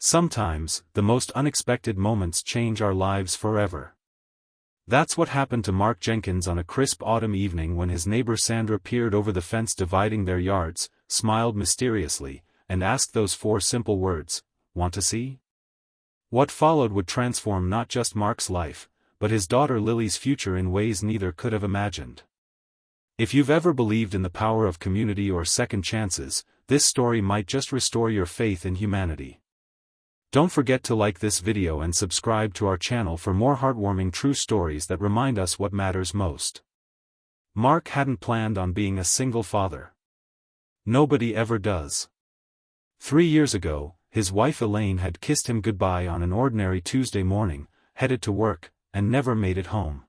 Sometimes, the most unexpected moments change our lives forever. That's what happened to Mark Jenkins on a crisp autumn evening when his neighbor Sandra peered over the fence dividing their yards, smiled mysteriously, and asked those four simple words, "Want to see?" What followed would transform not just Mark's life, but his daughter Lily's future in ways neither could have imagined. If you've ever believed in the power of community or second chances, this story might just restore your faith in humanity. Don't forget to like this video and subscribe to our channel for more heartwarming true stories that remind us what matters most. Mark hadn't planned on being a single father. Nobody ever does. 3 years ago, his wife Elaine had kissed him goodbye on an ordinary Tuesday morning, headed to work, and never made it home.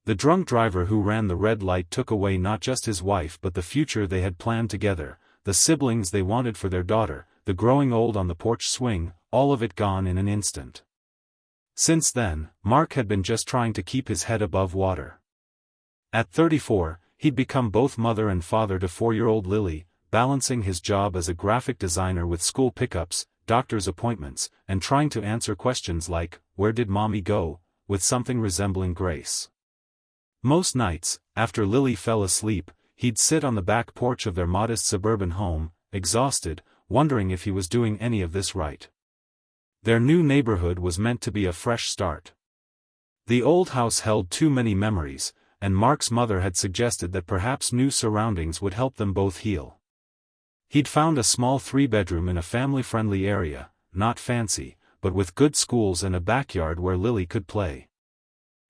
The drunk driver who ran the red light took away not just his wife but the future they had planned together, the siblings they wanted for their daughter, the growing old on the porch swing, all of it gone in an instant. Since then, Mark had been just trying to keep his head above water. At 34, he'd become both mother and father to 4-year-old Lily, balancing his job as a graphic designer with school pickups, doctor's appointments, and trying to answer questions like, "Where did mommy go?" with something resembling grace. Most nights, after Lily fell asleep, he'd sit on the back porch of their modest suburban home, exhausted, wondering if he was doing any of this right. Their new neighborhood was meant to be a fresh start. The old house held too many memories, and Mark's mother had suggested that perhaps new surroundings would help them both heal. He'd found a small 3-bedroom in a family-friendly area, not fancy, but with good schools and a backyard where Lily could play.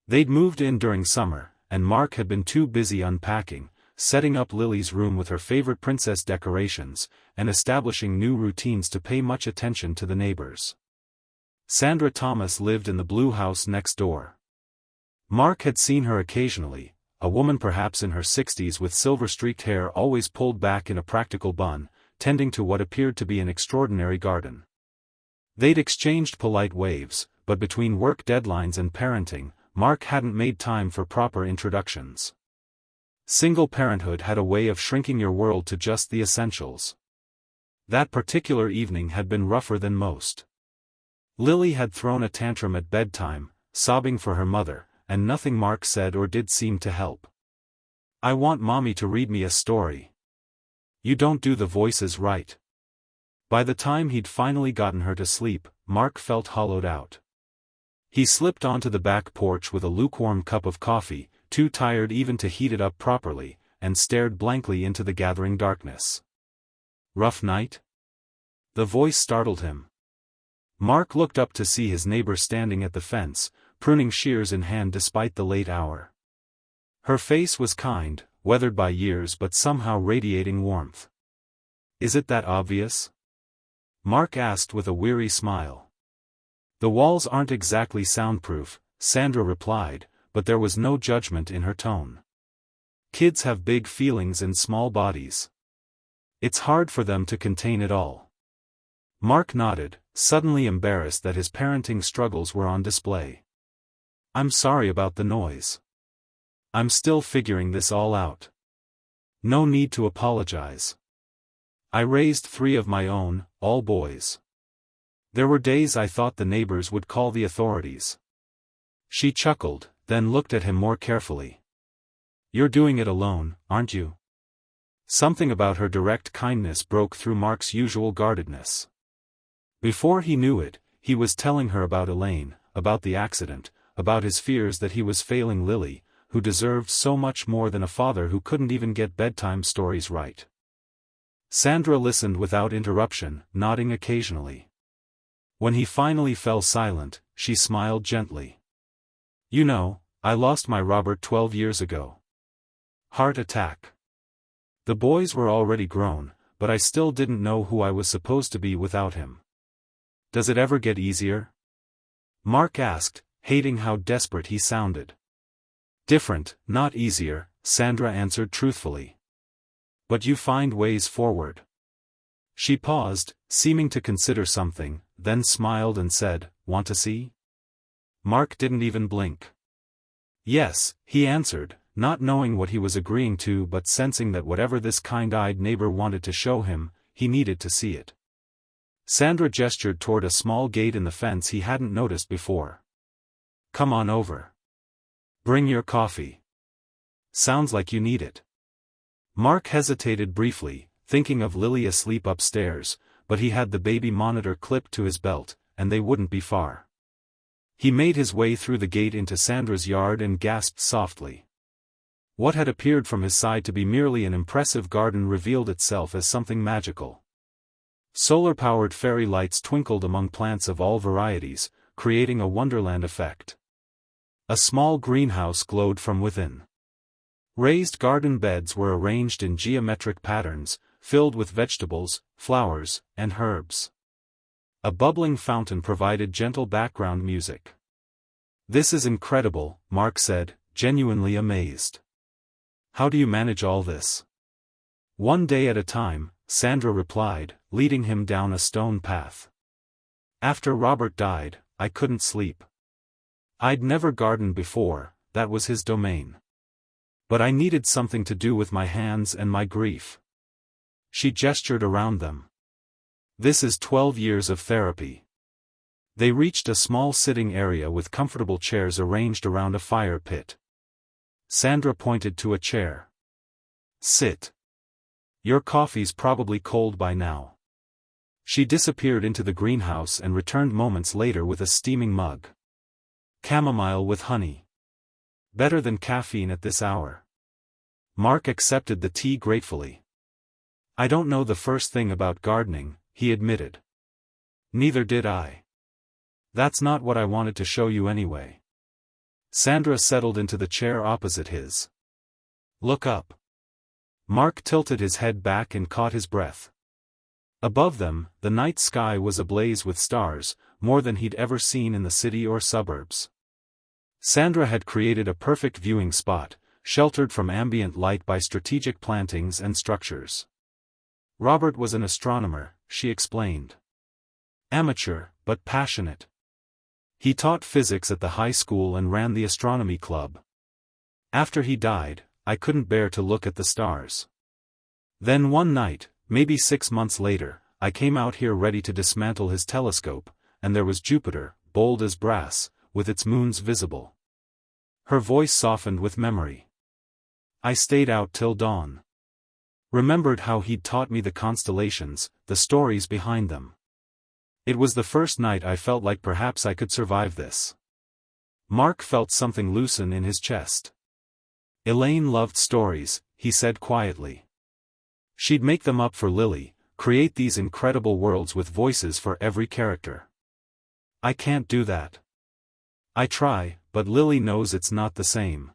They'd moved in during summer, and Mark had been too busy unpacking, setting up Lily's room with her favorite princess decorations, and establishing new routines to pay much attention to the neighbors. Sandra Thomas lived in the blue house next door. Mark had seen her occasionally, a woman perhaps in her 60s with silver-streaked hair always pulled back in a practical bun, tending to what appeared to be an extraordinary garden. They'd exchanged polite waves, but between work deadlines and parenting, Mark hadn't made time for proper introductions. Single parenthood had a way of shrinking your world to just the essentials. That particular evening had been rougher than most. Lily had thrown a tantrum at bedtime, sobbing for her mother, and nothing Mark said or did seemed to help. "I want mommy to read me a story." "You don't do the voices right." By the time he'd finally gotten her to sleep, Mark felt hollowed out. He slipped onto the back porch with a lukewarm cup of coffee, too tired even to heat it up properly, and stared blankly into the gathering darkness. "Rough night?" The voice startled him. Mark looked up to see his neighbor standing at the fence, pruning shears in hand despite the late hour. Her face was kind, weathered by years but somehow radiating warmth. "Is it that obvious?" Mark asked with a weary smile. "The walls aren't exactly soundproof," Sandra replied, but there was no judgment in her tone. "Kids have big feelings in small bodies. It's hard for them to contain it all." Mark nodded, suddenly embarrassed that his parenting struggles were on display. "I'm sorry about the noise. I'm still figuring this all out." "No need to apologize. I raised 3 of my own, all boys. There were days I thought the neighbors would call the authorities." She chuckled, then looked at him more carefully. "You're doing it alone, aren't you?" Something about her direct kindness broke through Mark's usual guardedness. Before he knew it, he was telling her about Elaine, about the accident, about his fears that he was failing Lily, who deserved so much more than a father who couldn't even get bedtime stories right. Sandra listened without interruption, nodding occasionally. When he finally fell silent, she smiled gently. "You know, I lost my Robert 12 years ago. Heart attack. The boys were already grown, but I still didn't know who I was supposed to be without him." "Does it ever get easier?" Mark asked, hating how desperate he sounded. "Different, not easier," Sandra answered truthfully. "But you find ways forward." She paused, seeming to consider something, then smiled and said, "Want to see?" Mark didn't even blink. "Yes," he answered, not knowing what he was agreeing to but sensing that whatever this kind-eyed neighbor wanted to show him, he needed to see it. Sandra gestured toward a small gate in the fence he hadn't noticed before. Come on over. Bring your coffee. Sounds like you need it. Mark hesitated briefly, thinking of Lily asleep upstairs, but he had the baby monitor clipped to his belt, and they wouldn't be far. He made his way through the gate into Sandra's yard and gasped softly. What had appeared from his side to be merely an impressive garden revealed itself as something magical. Solar-powered fairy lights twinkled among plants of all varieties, creating a wonderland effect. A small greenhouse glowed from within. Raised garden beds were arranged in geometric patterns, filled with vegetables, flowers, and herbs. A bubbling fountain provided gentle background music. This is incredible, Mark said, genuinely amazed. How do you manage all this? One day at a time, Sandra replied, leading him down a stone path. After Robert died, I couldn't sleep. I'd never gardened before, that was his domain. But I needed something to do with my hands and my grief. She gestured around them. This is 12 years of therapy. They reached a small sitting area with comfortable chairs arranged around a fire pit. Sandra pointed to a chair. Sit. Your coffee's probably cold by now. She disappeared into the greenhouse and returned moments later with a steaming mug. Chamomile with honey. Better than caffeine at this hour. Mark accepted the tea gratefully. I don't know the first thing about gardening, he admitted. Neither did I. That's not what I wanted to show you anyway. Sandra settled into the chair opposite his. Look up. Mark tilted his head back and caught his breath. Above them, the night sky was ablaze with stars, more than he'd ever seen in the city or suburbs. Sandra had created a perfect viewing spot, sheltered from ambient light by strategic plantings and structures. Robert was an astronomer, she explained. Amateur, but passionate. He taught physics at the high school and ran the astronomy club. After he died, I couldn't bear to look at the stars. Then one night, maybe 6 months later, I came out here ready to dismantle his telescope, and there was Jupiter, bold as brass, with its moons visible. Her voice softened with memory. I stayed out till dawn. Remembered how he'd taught me the constellations, the stories behind them. It was the first night I felt like perhaps I could survive this. Mark felt something loosen in his chest. Elaine loved stories, he said quietly. She'd make them up for Lily, create these incredible worlds with voices for every character. I can't do that. I try, but Lily knows it's not the same.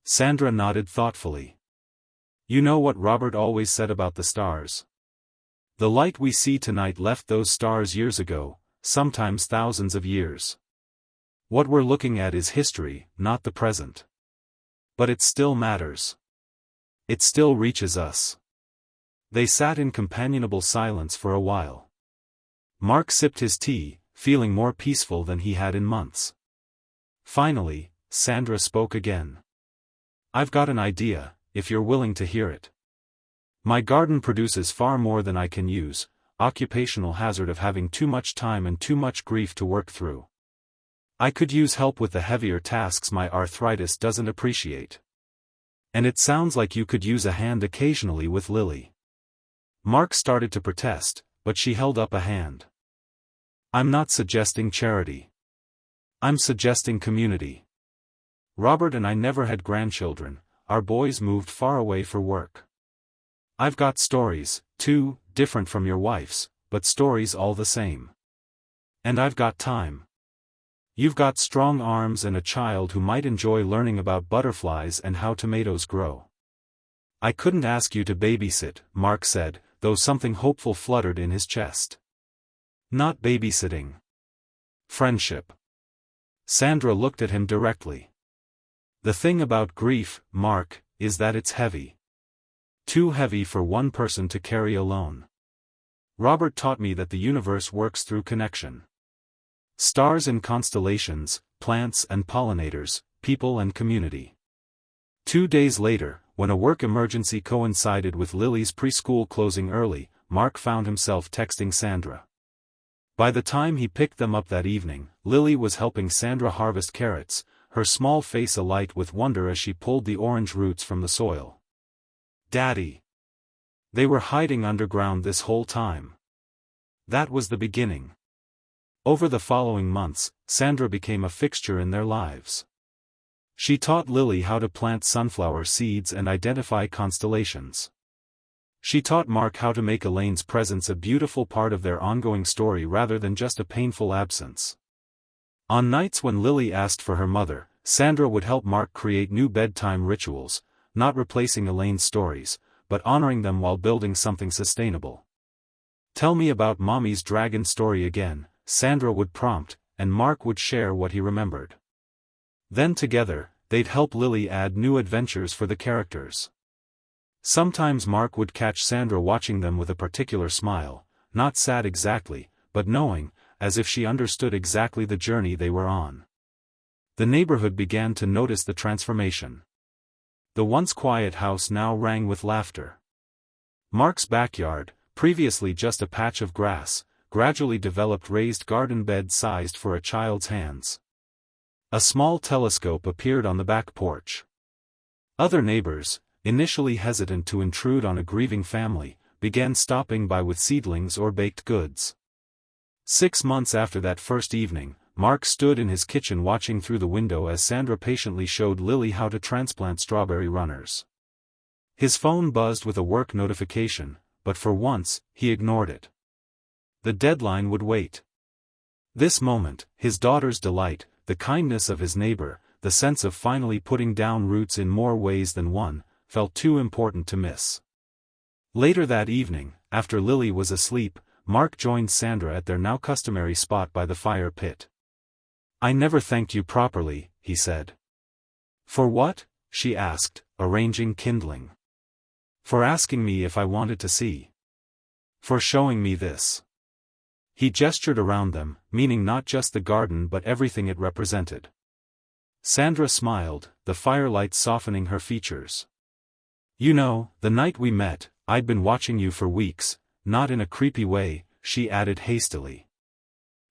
Sandra nodded thoughtfully. You know what Robert always said about the stars? The light we see tonight left those stars years ago, sometimes thousands of years. What we're looking at is history, not the present. But it still matters. It still reaches us. They sat in companionable silence for a while. Mark sipped his tea, feeling more peaceful than he had in months. Finally, Sandra spoke again. I've got an idea, if you're willing to hear it. My garden produces far more than I can use, occupational hazard of having too much time and too much grief to work through. I could use help with the heavier tasks my arthritis doesn't appreciate. And it sounds like you could use a hand occasionally with Lily. Mark started to protest, but she held up a hand. I'm not suggesting charity. I'm suggesting community. Robert and I never had grandchildren, our boys moved far away for work. I've got stories, too, different from your wife's, but stories all the same. And I've got time. You've got strong arms and a child who might enjoy learning about butterflies and how tomatoes grow. I couldn't ask you to babysit, Mark said, though something hopeful fluttered in his chest. Not babysitting. Friendship. Sandra looked at him directly. The thing about grief, Mark, is that it's heavy. Too heavy for one person to carry alone. Robert taught me that the universe works through connection. Stars and constellations, plants and pollinators, people and community. 2 days later, when a work emergency coincided with Lily's preschool closing early, Mark found himself texting Sandra. By the time he picked them up that evening, Lily was helping Sandra harvest carrots, her small face alight with wonder as she pulled the orange roots from the soil. "Daddy! They were hiding underground this whole time." That was the beginning. Over the following months, Sandra became a fixture in their lives. She taught Lily how to plant sunflower seeds and identify constellations. She taught Mark how to make Elaine's presence a beautiful part of their ongoing story rather than just a painful absence. On nights when Lily asked for her mother, Sandra would help Mark create new bedtime rituals, not replacing Elaine's stories, but honoring them while building something sustainable. "Tell me about Mommy's dragon story again," Sandra would prompt, and Mark would share what he remembered. Then together, they'd help Lily add new adventures for the characters. Sometimes Mark would catch Sandra watching them with a particular smile, not sad exactly, but knowing, as if she understood exactly the journey they were on. The neighborhood began to notice the transformation. The once quiet house now rang with laughter. Mark's backyard, previously just a patch of grass, gradually developed raised garden bed sized for a child's hands. A small telescope appeared on the back porch. Other neighbors, initially hesitant to intrude on a grieving family, began stopping by with seedlings or baked goods. 6 months after that first evening, Mark stood in his kitchen watching through the window as Sandra patiently showed Lily how to transplant strawberry runners. His phone buzzed with a work notification, but for once, he ignored it. The deadline would wait. This moment, his daughter's delight, the kindness of his neighbor, the sense of finally putting down roots in more ways than one, felt too important to miss. Later that evening, after Lily was asleep, Mark joined Sandra at their now customary spot by the fire pit. "I never thanked you properly," he said. "For what?" she asked, arranging kindling. "For asking me if I wanted to see. For showing me this." He gestured around them, meaning not just the garden but everything it represented. Sandra smiled, the firelight softening her features. "You know, the night we met, I'd been watching you for weeks, not in a creepy way," she added hastily.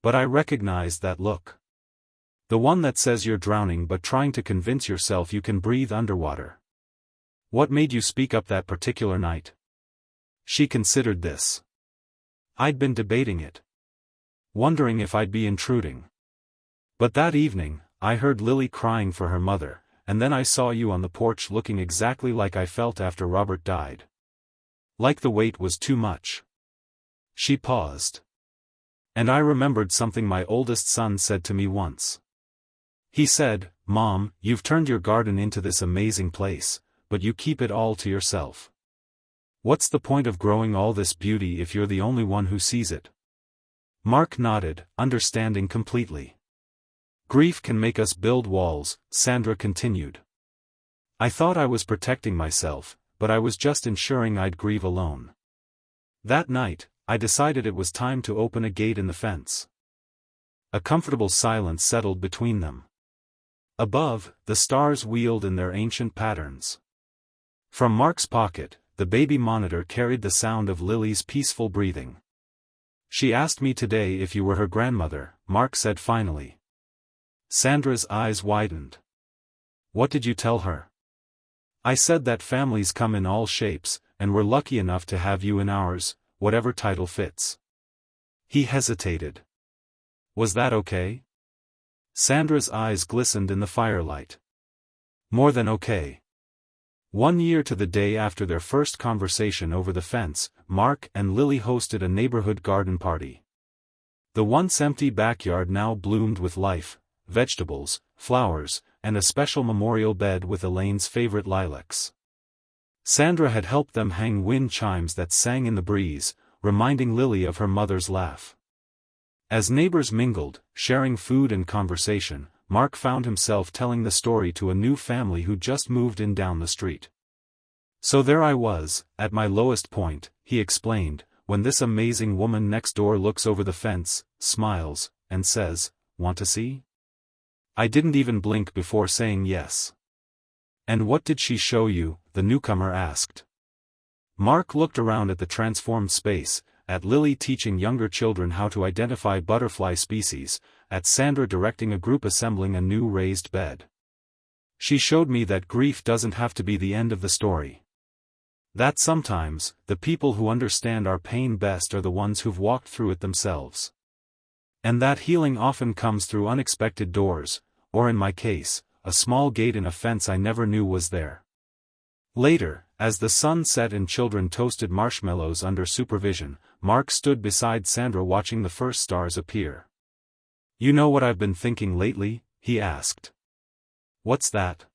"But I recognized that look. The one that says you're drowning but trying to convince yourself you can breathe underwater. What made you speak up that particular night?" She considered this. "I'd been debating it. Wondering if I'd be intruding. But that evening, I heard Lily crying for her mother, and then I saw you on the porch looking exactly like I felt after Robert died. Like the weight was too much." She paused. "And I remembered something my oldest son said to me once. He said, 'Mom, you've turned your garden into this amazing place, but you keep it all to yourself. What's the point of growing all this beauty if you're the only one who sees it?'" Mark nodded, understanding completely. "Grief can make us build walls," Sandra continued. "I thought I was protecting myself, but I was just ensuring I'd grieve alone. That night, I decided it was time to open a gate in the fence." A comfortable silence settled between them. Above, the stars wheeled in their ancient patterns. From Mark's pocket, the baby monitor carried the sound of Lily's peaceful breathing. "She asked me today if you were her grandmother," Mark said finally. Sandra's eyes widened. "What did you tell her?" "I said that families come in all shapes, and we're lucky enough to have you in ours, whatever title fits." He hesitated. "Was that okay?" Sandra's eyes glistened in the firelight. "More than okay." 1 year to the day after their first conversation over the fence, Mark and Lily hosted a neighborhood garden party. The once empty backyard now bloomed with life, vegetables, flowers, and a special memorial bed with Elaine's favorite lilacs. Sandra had helped them hang wind chimes that sang in the breeze, reminding Lily of her mother's laugh. As neighbors mingled, sharing food and conversation, Mark found himself telling the story to a new family who just moved in down the street. "So there I was, at my lowest point," he explained, "when this amazing woman next door looks over the fence, smiles, and says, 'Want to see?' I didn't even blink before saying yes." "And what did she show you?" the newcomer asked. Mark looked around at the transformed space, at Lily teaching younger children how to identify butterfly species, at Sandra directing a group assembling a new raised bed. She showed me that grief doesn't have to be the end of the story. That sometimes, the people who understand our pain best are the ones who've walked through it themselves. And that healing often comes through unexpected doors, or in my case, a small gate in a fence I never knew was there. Later, as the sun set and children toasted marshmallows under supervision, Mark stood beside Sandra watching the first stars appear. "You know what I've been thinking lately?" he asked. "What's that?"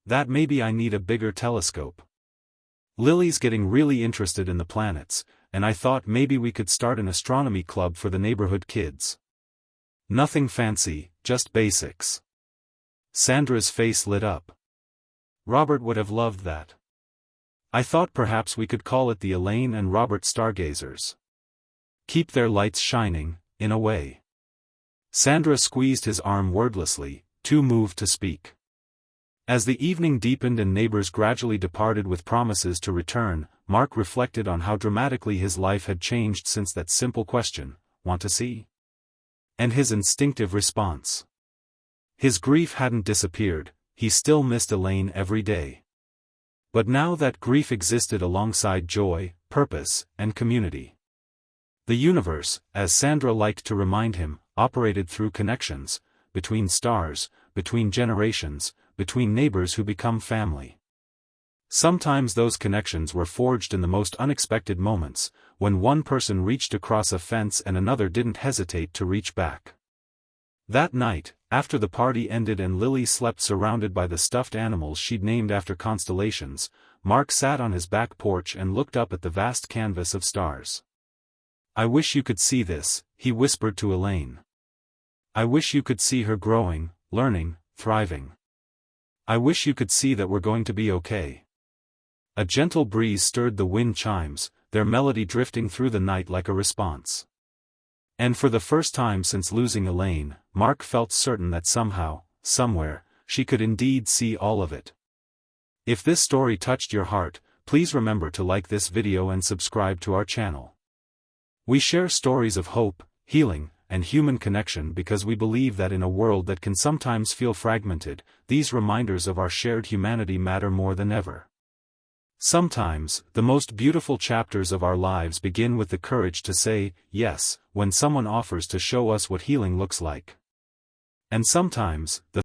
"That maybe I need a bigger telescope. Lily's getting really interested in the planets, and I thought maybe we could start an astronomy club for the neighborhood kids. Nothing fancy, just basics." Sandra's face lit up. "Robert would have loved that. I thought perhaps we could call it the Elaine and Robert Stargazers. Keep their lights shining, in a way." Sandra squeezed his arm wordlessly, too moved to speak. As the evening deepened and neighbors gradually departed with promises to return, Mark reflected on how dramatically his life had changed since that simple question, "Want to see?" and his instinctive response. His grief hadn't disappeared, he still missed Elaine every day. But now that grief existed alongside joy, purpose, and community. The universe, as Sandra liked to remind him, operated through connections, between stars, between generations, between neighbors who become family. Sometimes those connections were forged in the most unexpected moments, when one person reached across a fence and another didn't hesitate to reach back. That night, after the party ended and Lily slept surrounded by the stuffed animals she'd named after constellations, Mark sat on his back porch and looked up at the vast canvas of stars. "I wish you could see this," he whispered to Elaine. "I wish you could see her growing, learning, thriving. I wish you could see that we're going to be okay." A gentle breeze stirred the wind chimes, their melody drifting through the night like a response. And for the first time since losing Elaine, Mark felt certain that somehow, somewhere, she could indeed see all of it. If this story touched your heart, please remember to like this video and subscribe to our channel. We share stories of hope, healing, and human connection because we believe that in a world that can sometimes feel fragmented, these reminders of our shared humanity matter more than ever. Sometimes, the most beautiful chapters of our lives begin with the courage to say, yes, when someone offers to show us what healing looks like. And sometimes, the